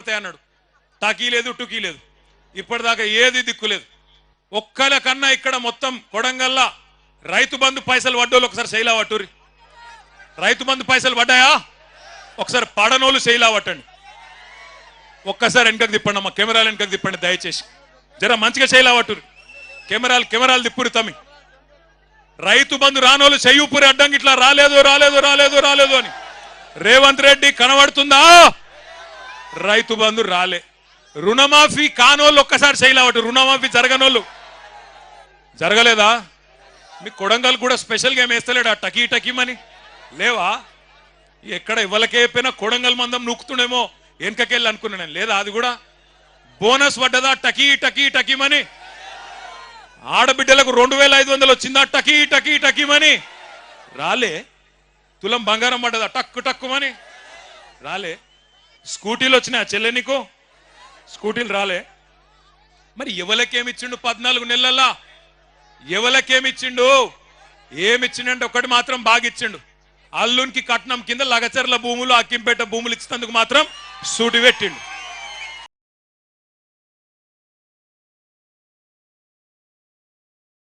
పడతాయి అన్నాడు. టకీ లేదు టుకీ లేదు, ఇప్పటిదాకా ఏది దిక్కులేదు. ఒక్కల కన్నా ఇక్కడ మొత్తం కొడంగల్లా రైతు బంధు పైసలు పడ్డోళ్ళు ఒకసారి శైలా పట్టుర్రి. రైతు బంధు పైసలు పడ్డాయా? ఒకసారి పడనోళ్ళు శైలా పట్టండి. ఒక్కసారి వెనకకు తిప్పండి అమ్మా, కెమెరాలు వెనకకు తిప్పండి దయచేసి. జర మంచిగా శైలా పట్టుర్రి. కెమెరాలు తిప్పురి తమ్మి. రైతు బంధు రానోళ్ళు చెయ్యూపురి అడ్డంకి ఇట్లా రాలేదు రాలేదు రాలేదు రాలేదు అని. రేవంత్ రెడ్డి కనబడుతుందా? రైతు బంధు రాలే. రుణమాఫీ కానోళ్ళు ఒక్కసారి శైలావట్టు. రుణమాఫీ జరగనోళ్ళు జరగలేదా? మీ కొడంగల్ కూడా స్పెషల్గా ఏం వేస్తలేడా టకీ టకీమని? లేవా? ఎక్కడ ఇవ్వలకే అయిపోయినా కొడంగల్ మందం నూకుతుండేమో వెనకకెళ్ళి అనుకున్నా నేను. లేదా అది కూడా బోనస్ పడ్డదా టకీ టకీ టకీమని? ఆడబిడ్డలకు 2500 వచ్చిందా టకీ టకీ టకీమని? రాలే. తులం బంగారం పడ్డదా టక్కు టక్కుమని? రాలే. స్కూటీలు వచ్చినాయా చెల్లె నీకు? స్కూటీలు రాలే. మరి ఎవలకేమిచ్చిండు 14 నెలల్లో? ఎవలకేమిచ్చిండు? ఏమిచ్చిండంటే ఒకటి మాత్రం బాగా ఇచ్చిండు. అల్లునికి కట్నం కింద లగచర్ల భూములు, అక్కింపేట భూములు ఇచ్చినందుకు మాత్రం సూటి పెట్టిండు.